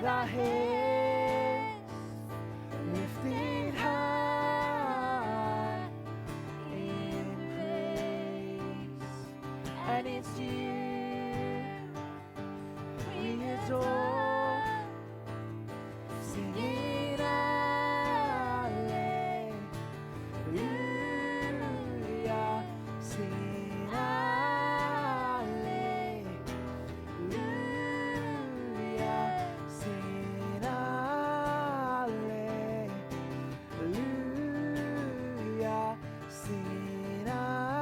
with our heads lifted high in praise. And it's you we adore, singing hallelujah, singing hallelujah, singing hallelujah, singing hallelujah,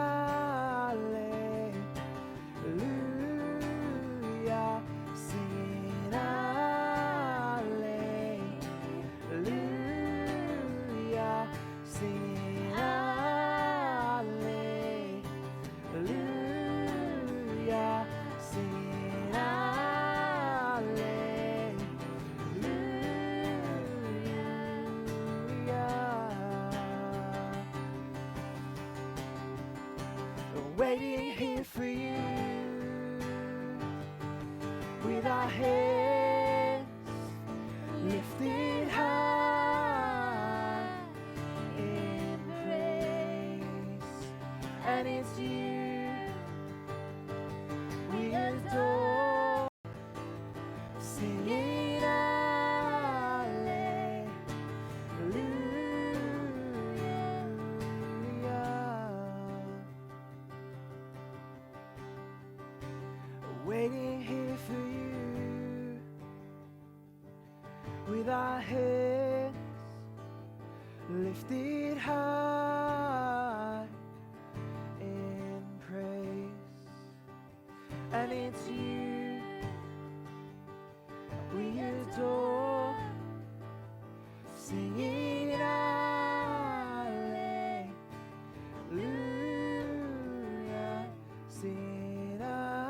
singing hallelujah, singing hallelujah, singing hallelujah. Waiting here for you with our heads lifted high in praise. And it's you we adore, singing hallelujah. Waiting here for you with our heads lifted high in praise. And it's you we adore, singing hallelujah, singing hallelujah.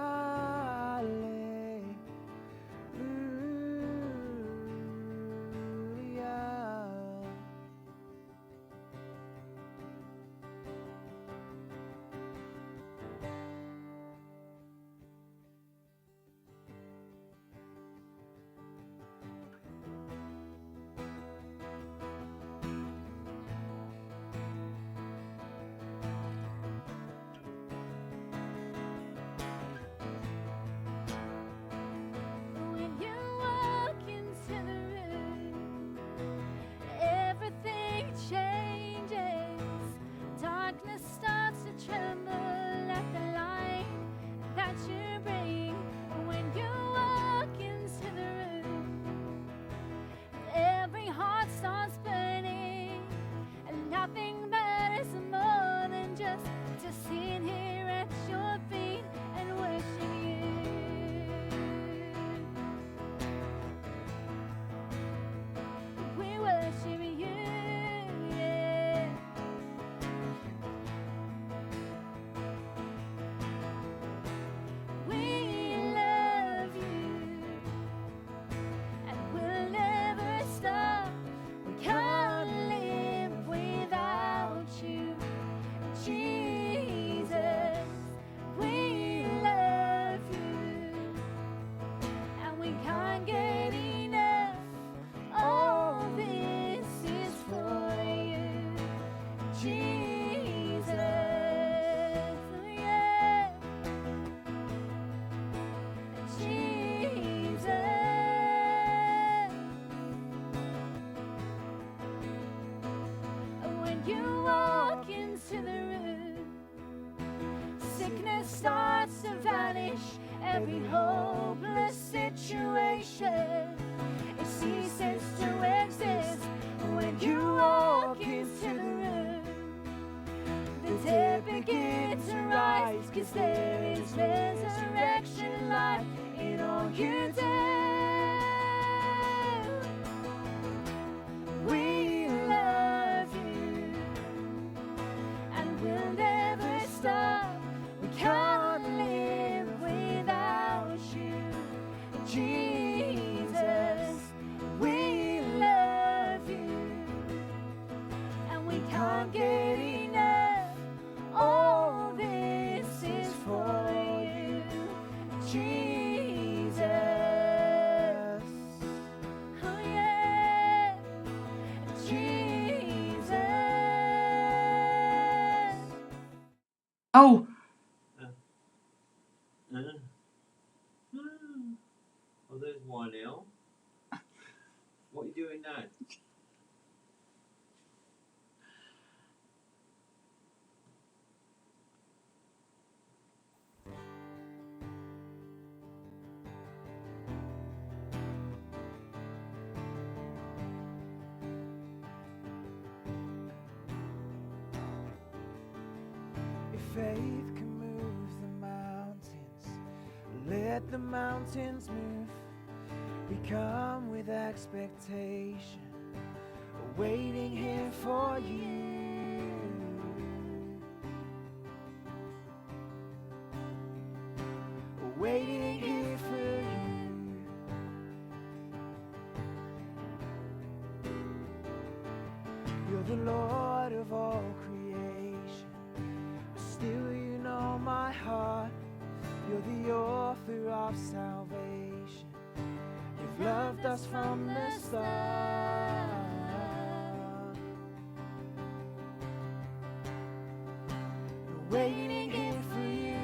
When you walk into the room, everything changes. Darkness starts to tremble at the light that you bring. When you walk into the room, every heart starts burning, and nothing matters more than just to sit here at your feet and worship you. We worship you, yeah. We love you, and we'll never stop. We can't live without you, Jesus. We love you, and we can't get enough. All this is for you, Jesus. Yeah. Jesus. When you walk into the room, sickness starts to vanish. Every hopeless situation, it ceases to exist. When you walk into the room, the dead begin to rise, 'cause there is resurrection life in all you do. We love you, and we'll never stop. We can't live without you, Jesus. We love you, and we can't get enough. All this is for you, Jesus. Oh, Oh, there's one L. What are you doing now? If faith can move the mountains, let the mountains move. We come with expectation, waiting here for you. Waiting here for you. You're the Lord of all creation, but still you know my heart. You're the author of salvation. You've loved us from the start. We're waiting here for you,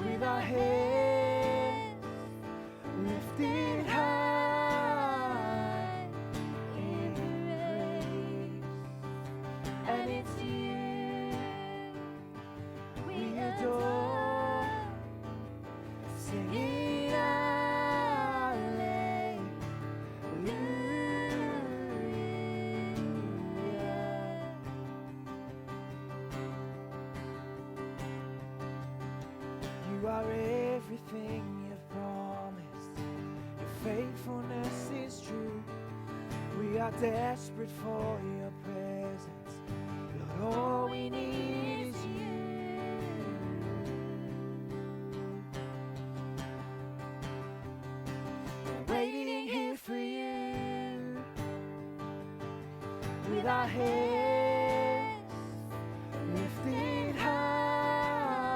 with our heads lifted high in praise. And it's you we adore, singing hallelujah. You are everything you've promised. Your faithfulness is true. We are desperate for your presence. Lord, all we need is you. We're waiting here for you, with our heads lifted high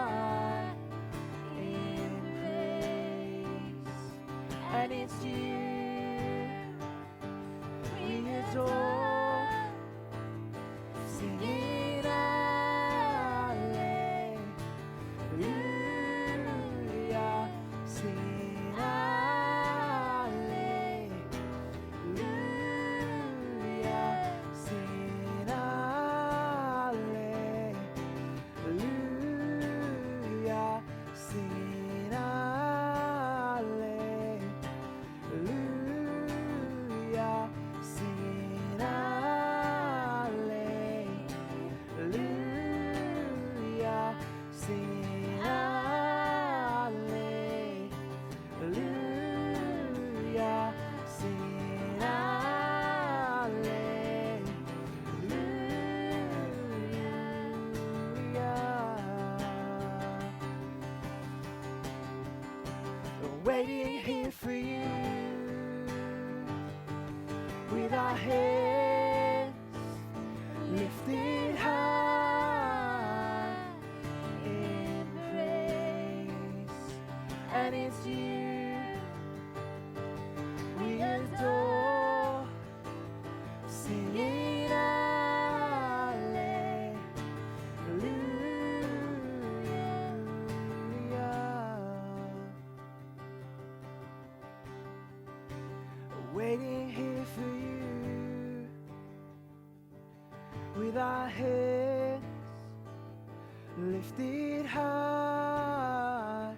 in praise. And it's you we adore, singing hallelujah, singing hallelujah, singing hallelujah, singing hallelujah, singing hallelujah, singing hallelujah, singing hallelujah. We're waiting here for you, with our heads lifted high in praise. And it's you we adore, singing hallelujah. Waiting here for you, with our heads lifted high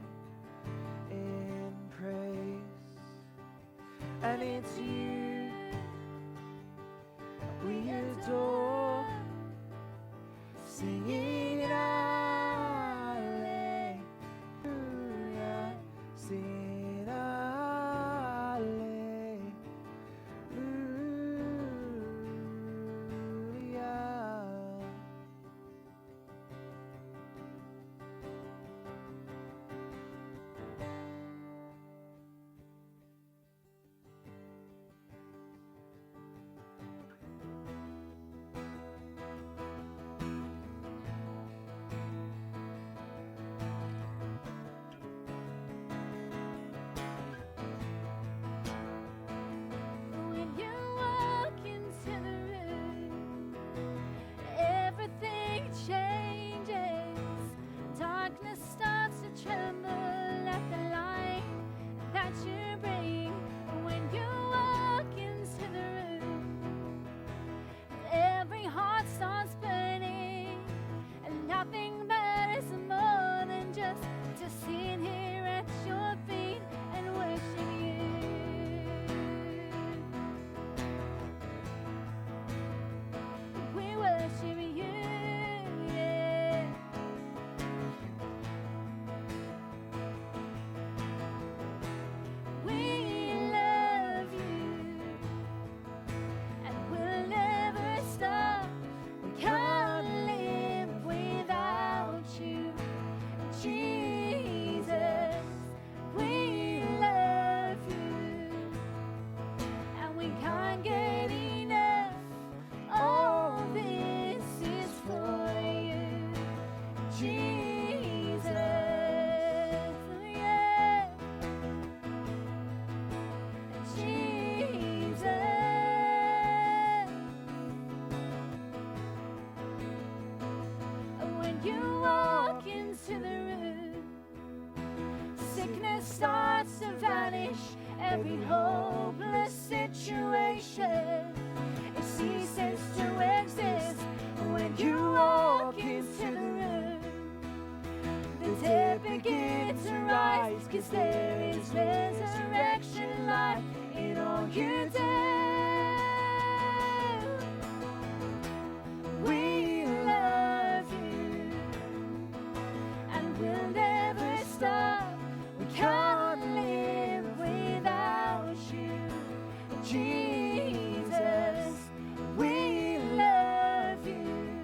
in praise. And it's you we adore, singing hallelujah, singing hallelujah. you walk into the room, sickness starts to vanish, every hopeless situation, it ceases to exist when you walk into the room. The dead begin to rise, 'cause there is resurrection life in all you do. We love you, and we'll never stop. We can't live without you, Jesus. We love you,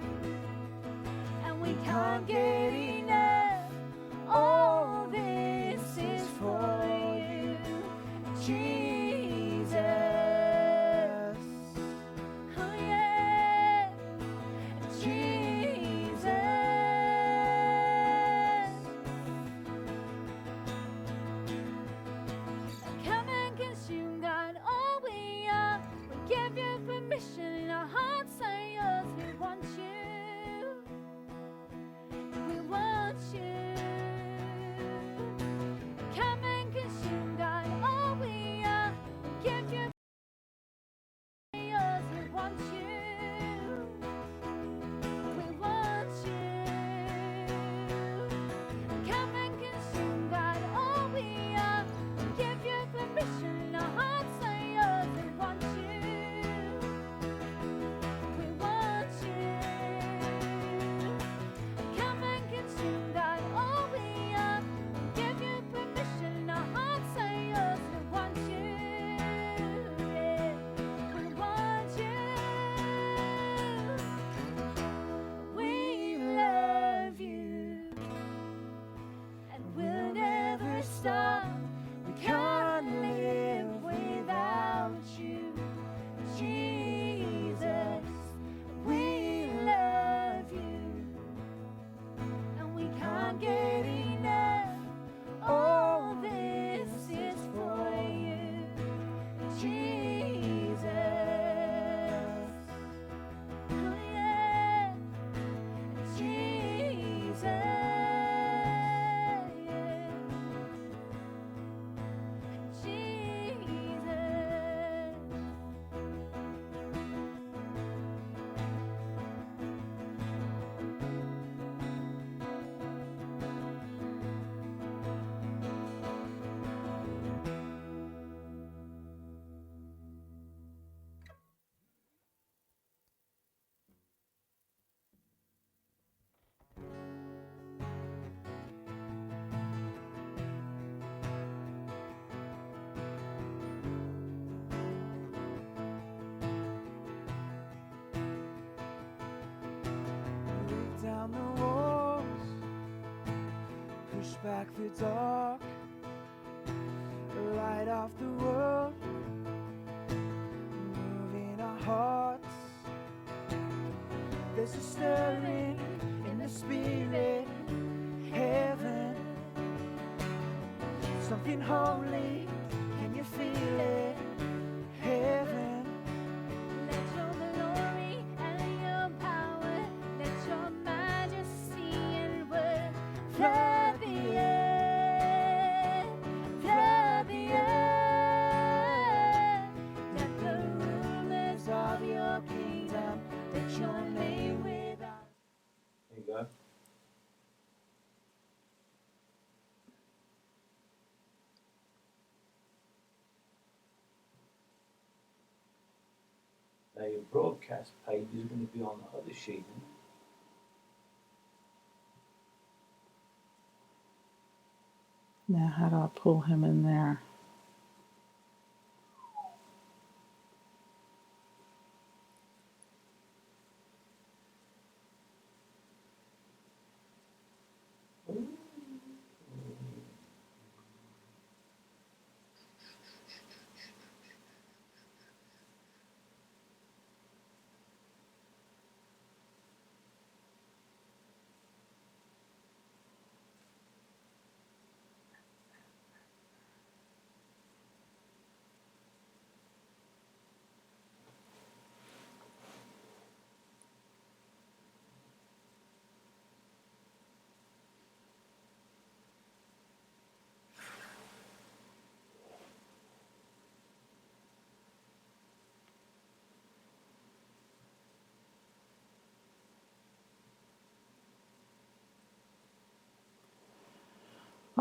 and we can't get enough. All this is for you, Jesus. Oh yeah, Jesus. Come and consume, God, all we are. We give you permission, our hearts are yours. We want you. We want you. Come and consume, God, all we are. We give you yours. We want you. We want you. Come and consume, God, all we are. We give you permission, our hearts are yours. We want you. We want you. Come and consume, God, all we are. We give you permission, our hearts are yours. We want you. Yeah. We want you. We love you, and we'll never stop. We can't live without you, Jesus. We love you, and we can't get enough. All this is for you, Jesus. Oh yeah, Jesus. Break down the walls, push back the dark, light off the world, move in our hearts. There's a stirring in the spirit, heaven, something holy. Can you feel it? Heaven. Let your glory and your power, let your majesty and word flood the earth, flood the earth. Let the rulers of your kingdom, let your name with us. There you go. Now your broadcast page is going to be on the other sheet. Isn't it? Now, how do I pull him in there?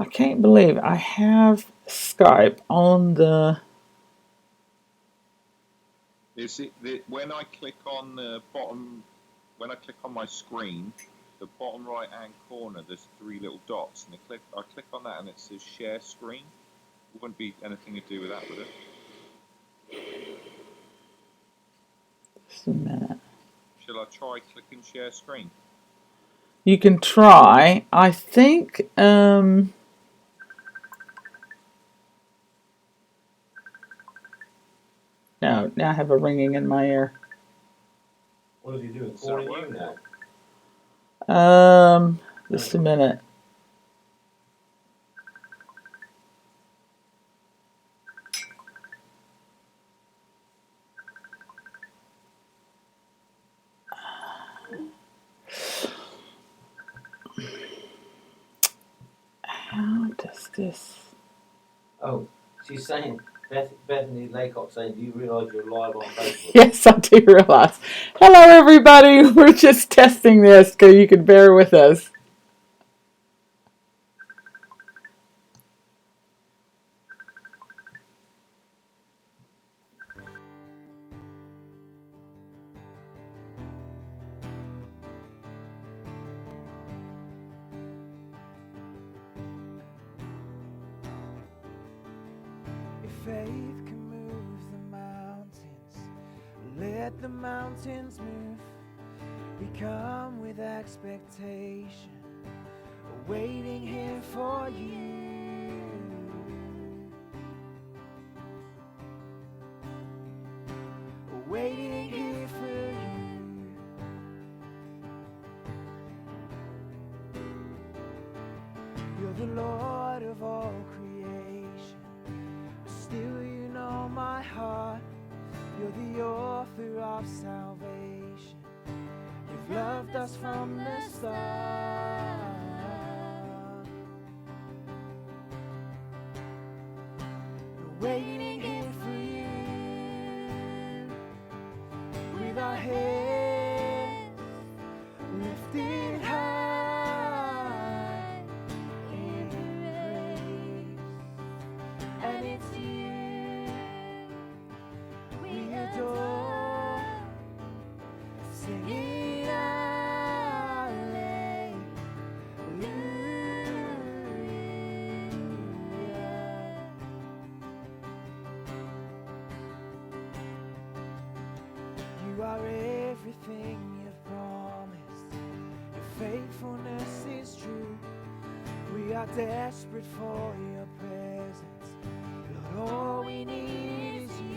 I can't believe I have Skype on the... When I click on the bottom, when I click on my screen, the bottom right hand corner, there's 3 little dots, and I click on that and it says share screen. It wouldn't be anything to do with that, would it? Just a minute. Shall I try clicking share screen? You can try. I think, no, now I have a ringing in my ear. What are you doing? Calling you now? Just a minute. How does this... Oh, she's saying, Bethany Laycock saying, do you realise you're live on Facebook? Yes, I do realize. Hello, everybody. We're just testing this, so you can bear with us. If faith can move the mountains, let the mountains move. We come with expectation, waiting here for you. Waiting here for you. You're the Lord of all creation. Still you know my heart. You're the author of salvation. You've loved us from the start. We're waiting here for you. With our heads lifted high in praise. And it's you we adore, singing hallelujah. You are everything you've promised. Your faithfulness is true. We are desperate for your presence. Lord, all we need is you.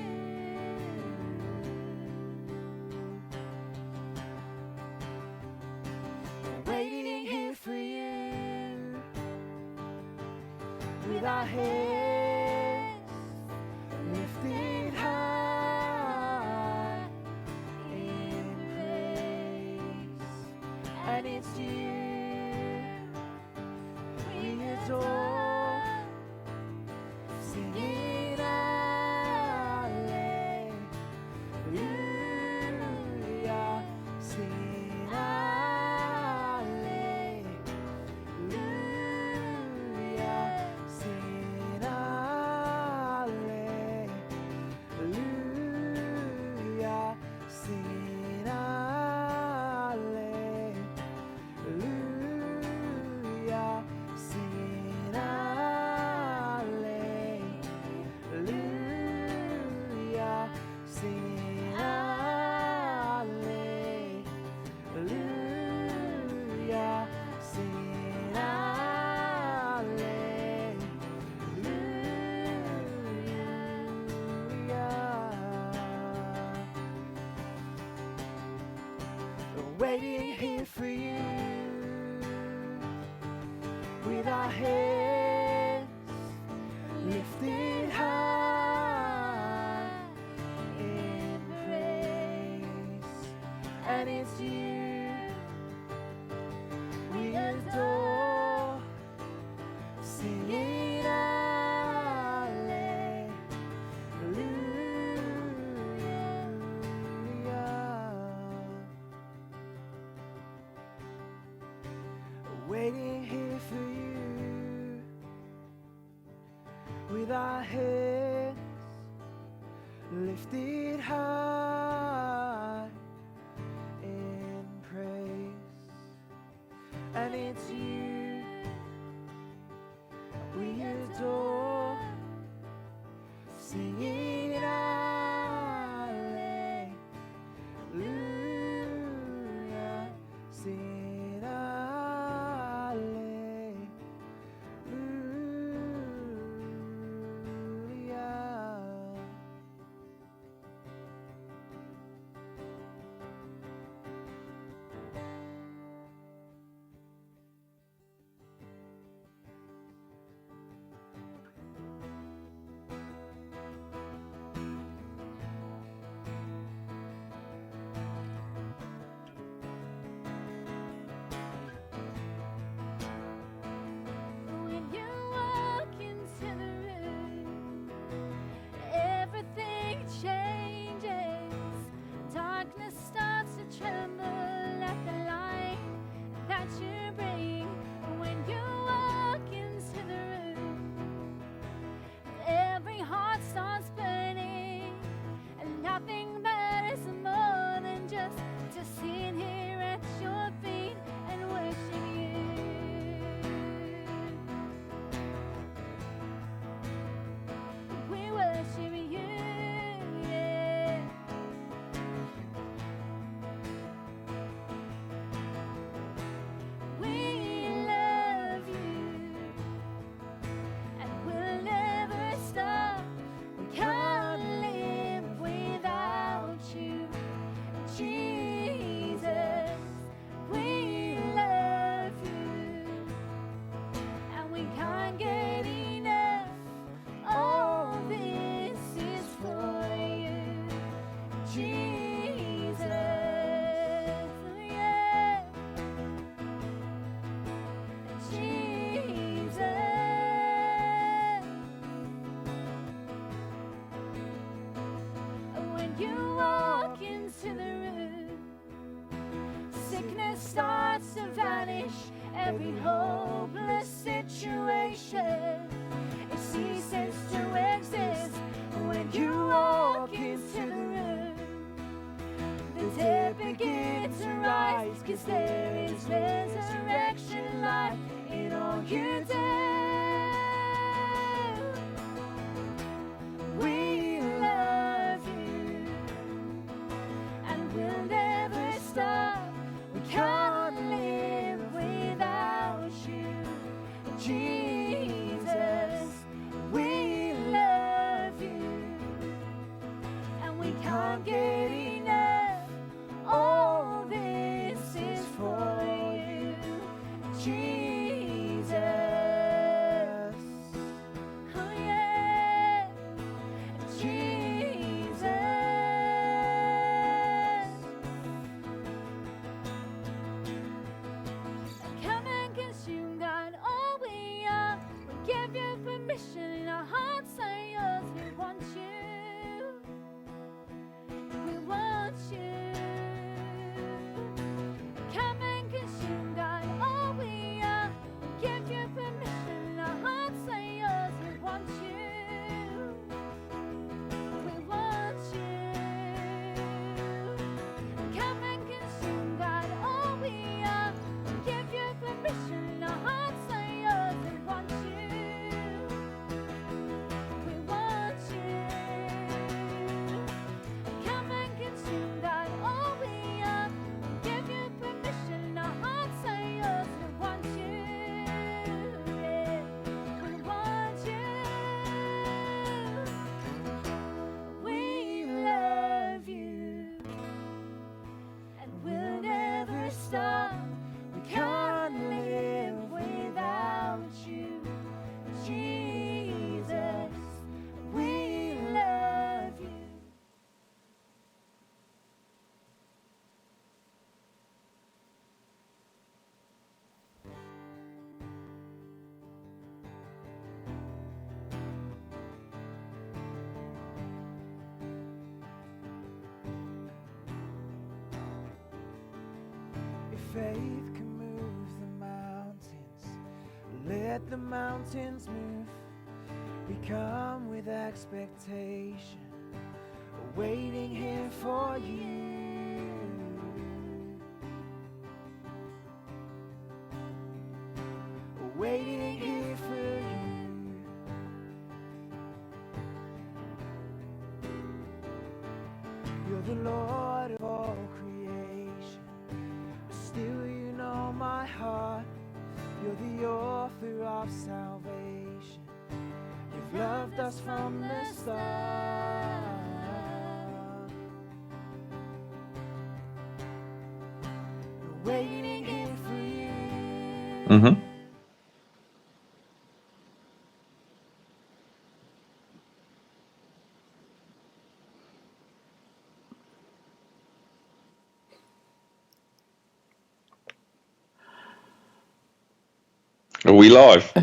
We're waiting here for you. With our heads lifted high in praise. And it's you we adore, singing hallelujah, singing hallelujah, singing hallelujah, singing hallelujah, singing hallelujah, singing hallelujah, singing hallelujah. We're waiting here for you. With our heads lifted high in praise. And it's you we adore, singing hallelujah. Waiting here for you. with our heads lifted high in praise. And it's you we adore, singing hallelujah, singing hallelujah. When you walk into the room, everything changes. Darkness starts to tremble at the light that you bring. When you walk into the room, every heart starts burning, and nothing matters more than just to sit here at your feet and worship you. We worship you, yeah. We love you, and we'll never stop. We can't live without you, Jesus. We love you, and we can't get enough. All this is for you, Jesus. Yeah. Jesus. When you walk into the room, sickness starts to vanish. Every hopeless situation, it ceases to exist. When you walk into the room, the dead begin to rise, 'cause there is resurrection life in all you do. We love you, and we'll never stop. We can't live without you, Jesus. We love you, and we can't get enough. All this is for you, Jesus. Oh yeah, Jesus. Come and consume, God, all we are. We give you permission, our hearts are yours. We want you. We want you. Come and consume, God, all we are. We give you permission, our hearts are yours. We want you. We want you. Come and consume, God, all we are. We give you permission, our hearts are yours. We want you. We want you. Come and consume, God, all we are. We give you permission, our hearts are yours. We want you. Yeah. We want you. We love you, and we'll never stop. We can't live without you, Jesus. We love you. If faith can move the mountains, let the mountains move. We come with expectation, waiting here for you. Waiting here for you. You're the Lord of all creation, but still you know my heart. You're the author of salvation. You've loved us from the start. We're waiting here for you. Mm-hmm. Are we live?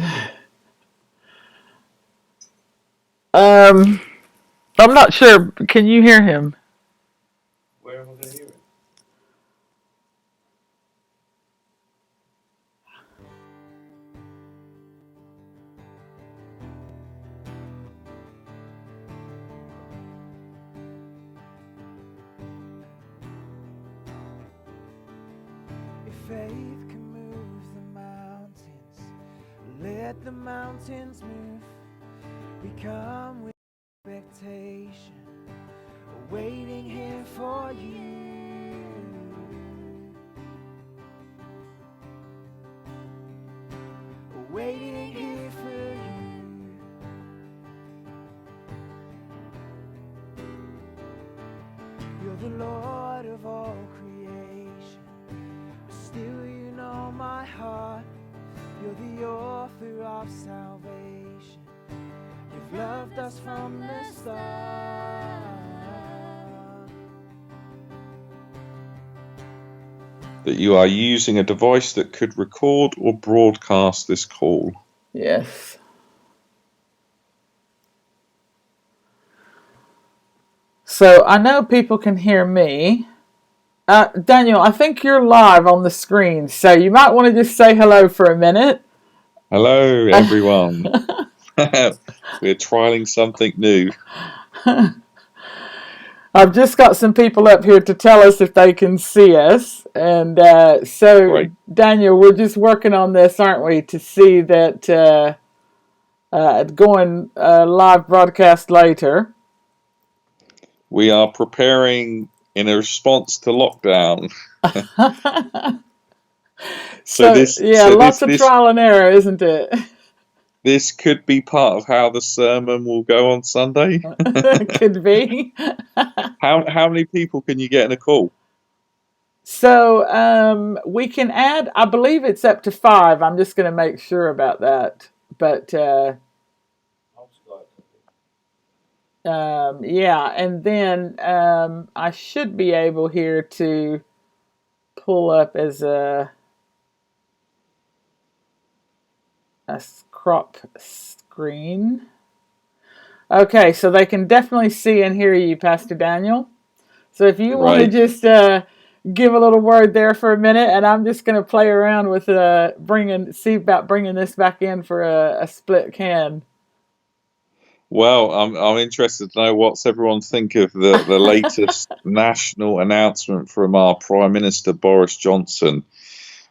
I'm not sure. Can you hear him? Where am I going to hear it? If faith can move the mountains, let the mountains move. We come with expectation, waiting here for you. Waiting here for you. You're the Lord of all creation, but still you know my heart. You're the author of salvation. You've loved us from the start. That you are using a device that could record or broadcast this call. Yes. So I know people can hear me. Daniel, I think you're live on the screen, so you might want to just say hello for a minute. Hello, everyone. We're trialing something new. I've just got some people up here to tell us if they can see us. And so, Great. Daniel, we're just working on this, aren't we, to see that going live broadcast later. We are preparing in a response to lockdown. Lots of trial and error, isn't it? This could be part of how the sermon will go on Sunday. Could be. How many people can you get in a call? So we can add, I believe it's up to 5. I'm just going to make sure about that. But and then I should be able here to pull up as a crop screen. Okay, so they can definitely see and hear you, Pastor Daniel. So if you want to just give a little word there for a minute, and I'm just going to play around with see about bringing this back in for a split can. Well, I'm interested to know what's everyone think of the latest national announcement from our Prime Minister Boris Johnson.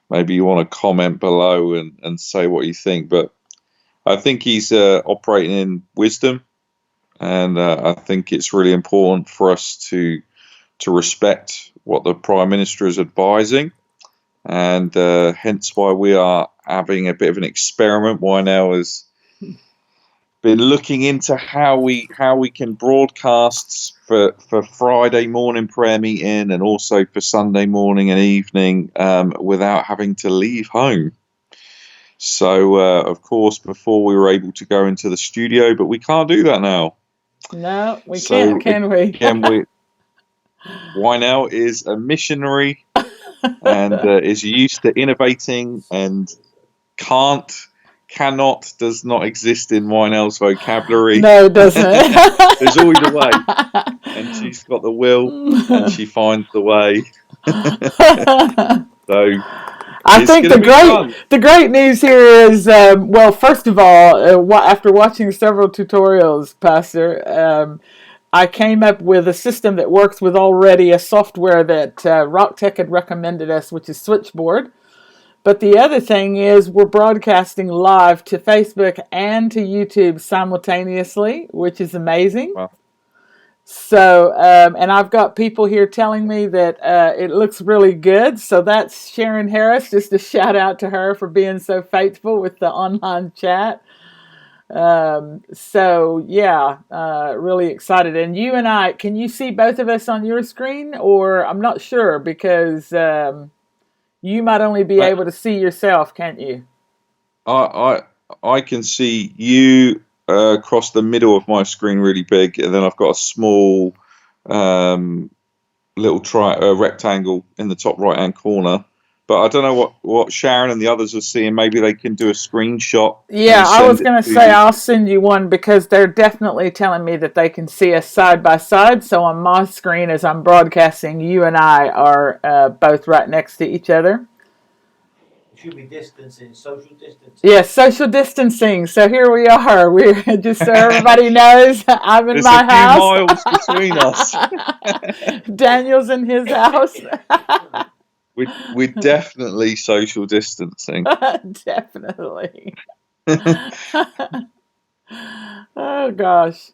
Maybe you want to comment below and say what you think. But I think he's operating in wisdom, and I think it's really important for us to respect what the Prime Minister is advising, and hence why we are having a bit of an experiment. YNL has been looking into how we can broadcast for Friday morning prayer meeting and also for Sunday morning and evening without having to leave home. So, of course, before we were able to go into the studio, but we can't do that now. No, we can't, can we? Again, YNL is a missionary and is used to innovating, and cannot does not exist in YNL's vocabulary. No, it doesn't. There's always a way, and she's got the will, and she finds the way. So I It's think going to be fun. the great news here is, well, first of all, after watching several tutorials, Pastor, I came up with a system that works with already a software that RockTech had recommended us, which is Switchboard. But the other thing is we're broadcasting live to Facebook and to YouTube simultaneously, which is amazing. Wow. So, and I've got people here telling me that it looks really good. So that's Sharon Harris. Just a shout out to her for being so faithful with the online chat. So yeah, really excited. And you and I, can you see both of us on your screen? Or I'm not sure because you might only be able to see yourself, can't you? I can see you across the middle of my screen really big, and then I've got a small little rectangle in the top right hand corner. But I don't know what Sharon and the others are seeing. Maybe they can do a screenshot. Yeah, I was going to say I'll send you one because they're definitely telling me that they can see us side by side. So on my screen as I'm broadcasting, you and I are both right next to each other. Should be distancing, social distancing. Yes, social distancing. So here we are. We're just so everybody knows I'm in my house. There's a few miles between us. Daniel's in his house. We're definitely social distancing. Definitely. Oh gosh.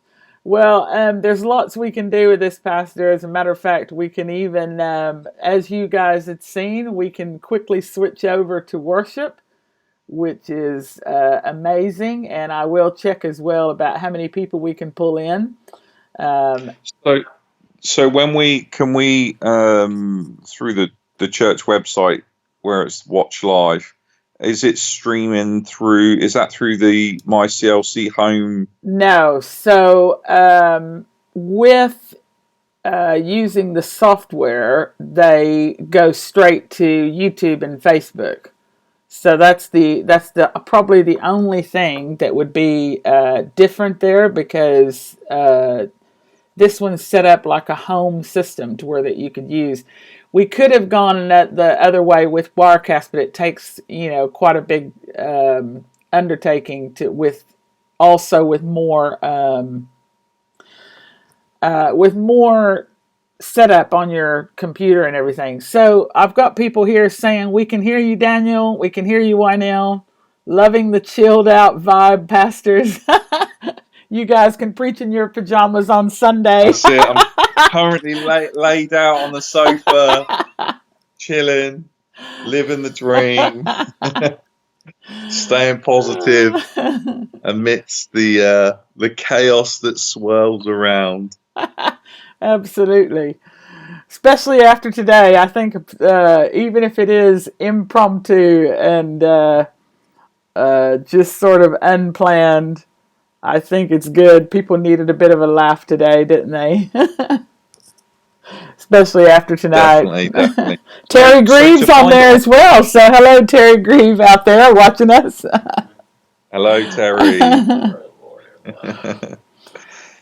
Well, there's lots we can do with this, Pastor. As a matter of fact, we can even, as you guys had seen, we can quickly switch over to worship, which is amazing. And I will check as well about how many people we can pull in. So when we through the church website where it's watch live, is it streaming through? Is that through the My CLC home? No. So with using the software, they go straight to YouTube and Facebook. So that's probably the only thing that would be different there because this one's set up like a home system to where that you could use. We could have gone the other way with Wirecast, but it takes quite a big undertaking with more setup on your computer and everything. So I've got people here saying we can hear you, Daniel. We can hear you, Wynell. Loving the chilled out vibe, pastors. You guys can preach in your pajamas on Sunday. That's it. I'm currently laid out on the sofa, chilling, living the dream, staying positive amidst the chaos that swirls around. Absolutely. Especially after today, I think even if it is impromptu and just sort of unplanned, I think it's good. People needed a bit of a laugh today, didn't they? Especially after tonight. Definitely. Terry Greaves on there as well. So hello, Terry Greaves out there watching us. Hello, Terry.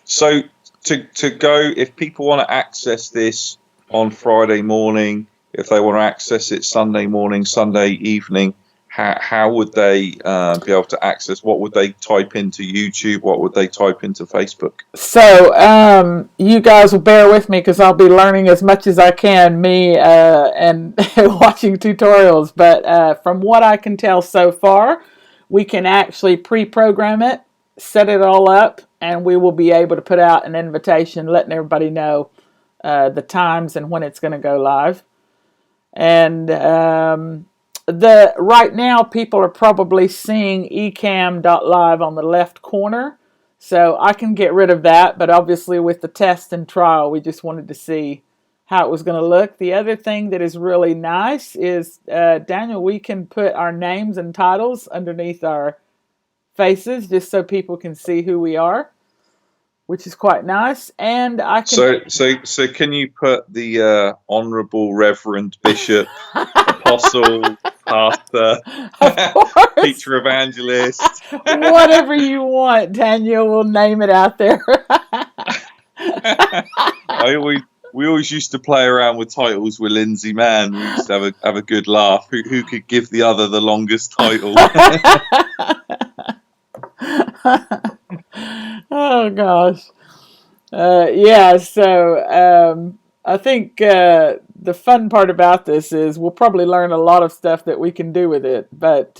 So to go, if people want to access this on Friday morning, if they want to access it Sunday morning, Sunday evening, how would they be able to access? What would they type into YouTube? What would they type into Facebook? So you guys will bear with me because I'll be learning as much as I can, and watching tutorials. But from what I can tell so far, we can actually pre-program it, set it all up, and we will be able to put out an invitation letting everybody know the times and when it's going to go live. And right now people are probably seeing ecam.live on the left corner, so I can get rid of that, but obviously with the test and trial we just wanted to see how it was going to look. The other thing that is really nice is Daniel, we can put our names and titles underneath our faces just so people can see who we are, which is quite nice. And I can so can you put the Honourable Reverend Bishop Apostle Pastor Teacher Evangelist, whatever you want, Daniel, we'll name it out there. we always used to play around with titles with Lindsay Mann. We used to have a good laugh. Who could give the other the longest title? Oh gosh. Yeah, so I think the fun part about this is we'll probably learn a lot of stuff that we can do with it, but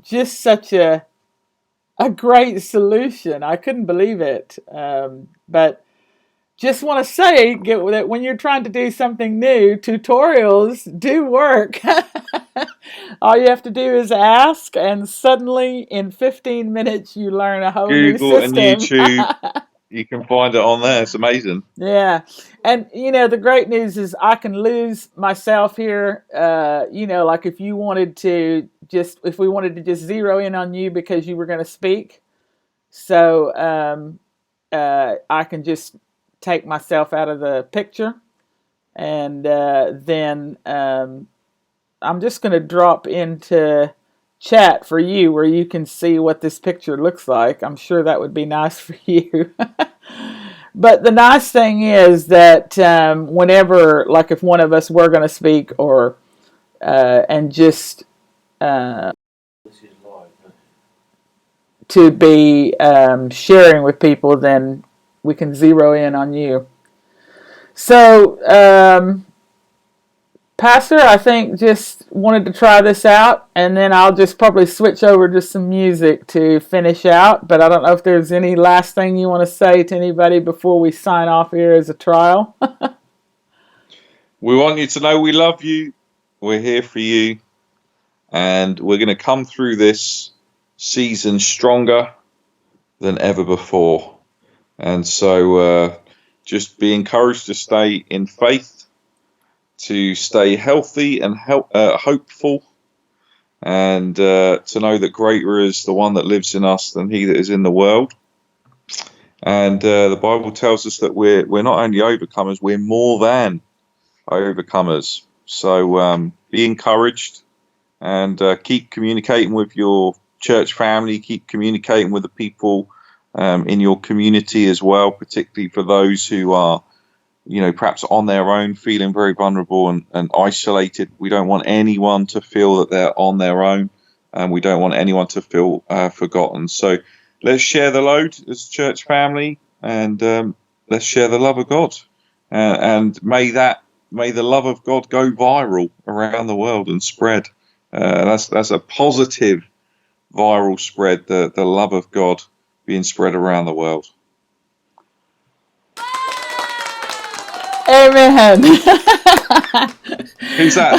just such a great solution. I couldn't believe it. But just want to say that when you're trying to do something new, tutorials do work. All you have to do is ask, and suddenly in 15 minutes you learn a whole new Google system. and YouTube, you can find it on there. It's amazing. Yeah. And, the great news is I can lose myself here. Like if we wanted to just zero in on you because you were going to speak. So I can just take myself out of the picture. And then I'm just going to drop into chat for you where you can see what this picture looks like. I'm sure that would be nice for you. But the nice thing is that whenever, like if one of us were going to speak or and just to be sharing with people, then we can zero in on you. So, Pastor, I think just wanted to try this out, and then I'll just probably switch over to some music to finish out. But I don't know if there's any last thing you want to say to anybody before we sign off here as a trial. We want you to know we love you. We're here for you. And we're going to come through this season stronger than ever before. And so just be encouraged to stay in faith, to stay healthy and hopeful, and to know that greater is the one that lives in us than he that is in the world. And the Bible tells us that we're not only overcomers, we're more than overcomers. So be encouraged and keep communicating with your church family, keep communicating with the people in your community as well, particularly for those who are perhaps on their own, feeling very vulnerable and isolated. We don't want anyone to feel that they're on their own, and we don't want anyone to feel forgotten. So let's share the load as church family, and let's share the love of God. And may the love of God go viral around the world and spread. That's a positive viral spread, the love of God being spread around the world. Amen. Who's that,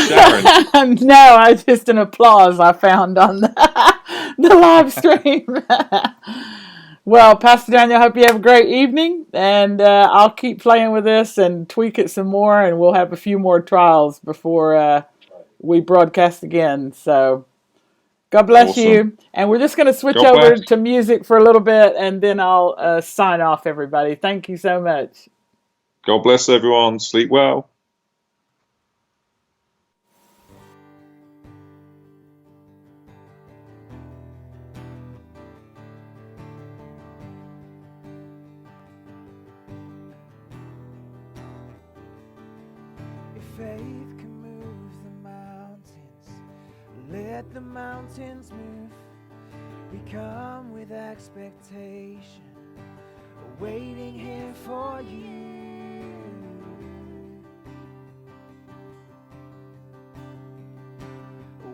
Sharon? No, just an applause I found on the live stream. Well, Pastor Daniel, I hope you have a great evening, and I'll keep playing with this and tweak it some more, and we'll have a few more trials before we broadcast again. So God bless Awesome. you. And we're just going to switch God over bless. to music for a little bit, and then I'll sign off, everybody. Thank you so much. God bless everyone. Sleep well. If faith can move the mountains, let the mountains move. We come with expectation, waiting here for you.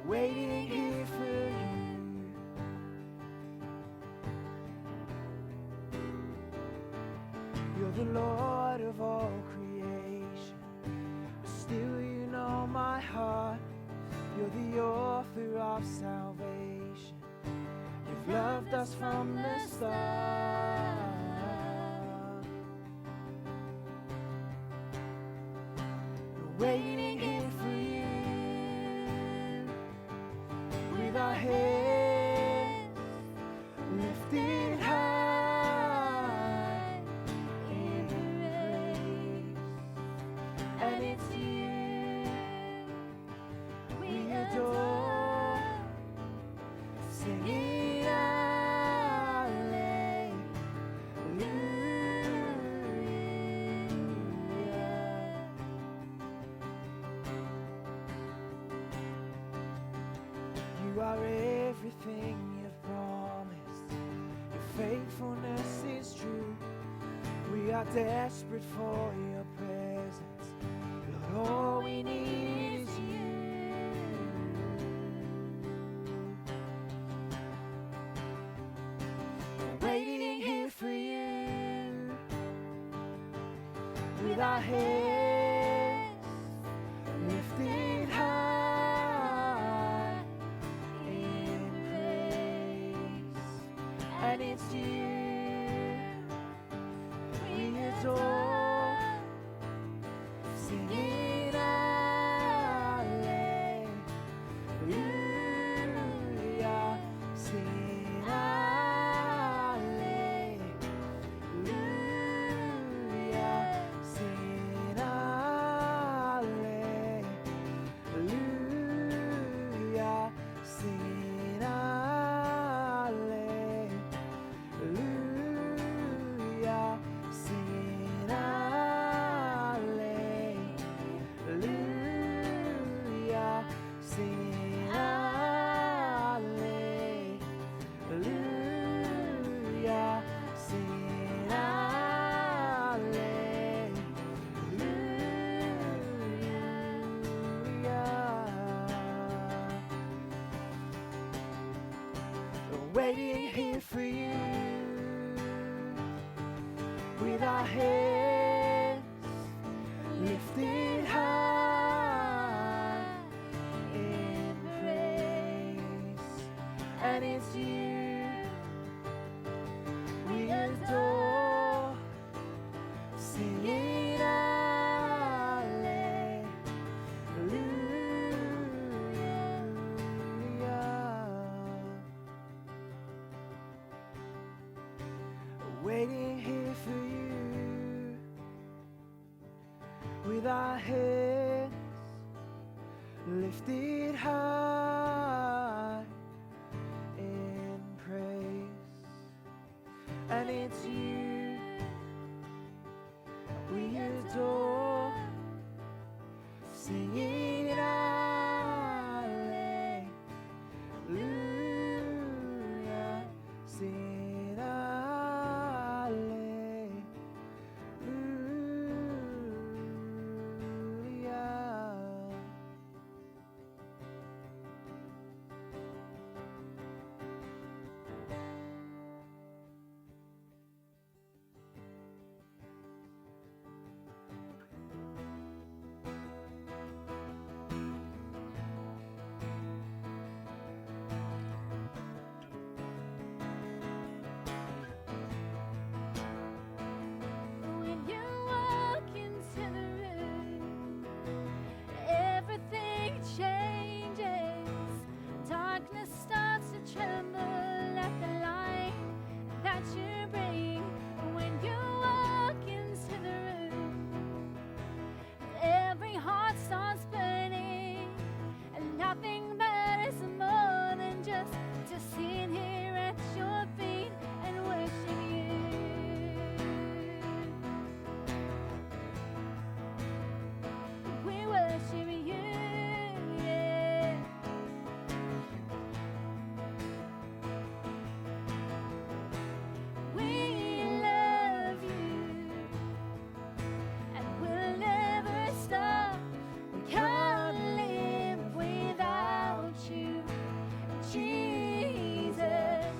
Waiting here for you. You're the Lord of all creation, but still you know my heart. You're the author of salvation. You've loved us from the start. We're waiting here for you, with our heads lifted high in praise. And it's you we adore, singing hallelujah. are everything you've promised. Your faithfulness is true. We are desperate for your presence. Lord, all we need is you. We're waiting here for you with our heads lifted high in praise. And it's you we adore, singing hallelujah, singing hallelujah, singing hallelujah, singing hallelujah, singing hallelujah, singing hallelujah, singing hallelujah. We're waiting here for you with our heads lifted high in praise. And it's you we adore, singing hallelujah. Waiting here for you with our heads lifted high in praise. And it's you we adore, singing hallelujah, singing hallelujah. When you walk into the room, everything changes. Darkness starts to tremble at the light that you bring. When you walk into the room, every heart starts burning, and nothing matters more than just to sit here at your feet and worship you. We worship you, yeah. We love you, and we'll never stop. We can't live without you, Jesus.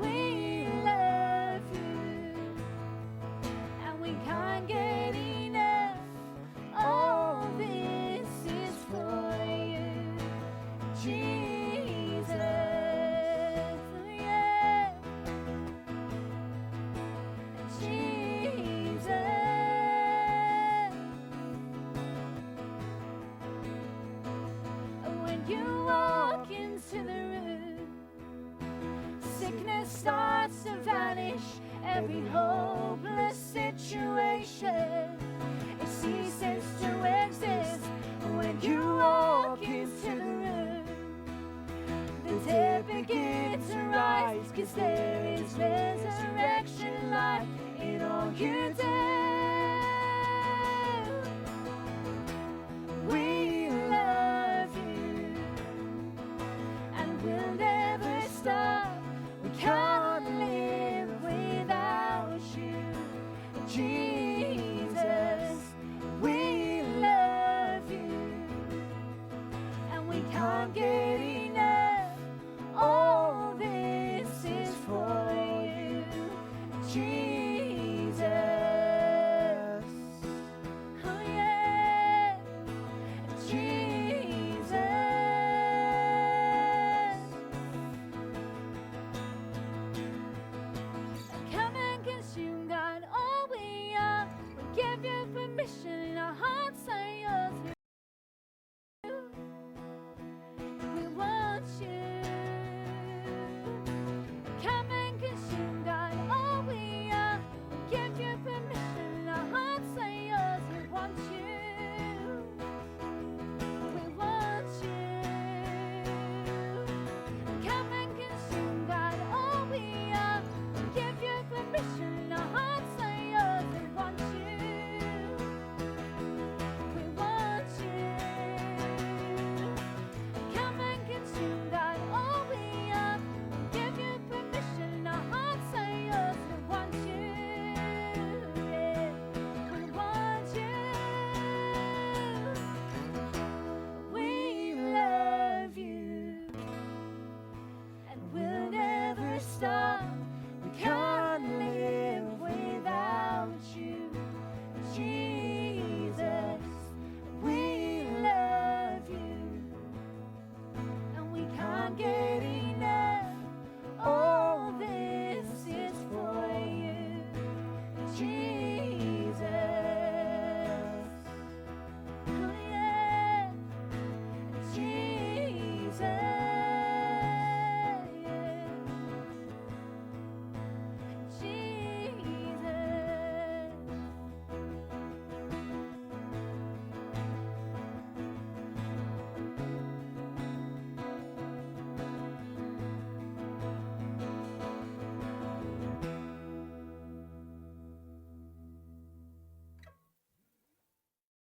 We love you, and we can't get enough. All this is for you, Jesus. Yeah. Jesus. When you walk into the room, sickness starts to vanish. Every hopeless situation, it ceases to exist. When you walk into the room, the dead begin to rise, 'cause there is resurrection life in all you do. We love you, and we'll forget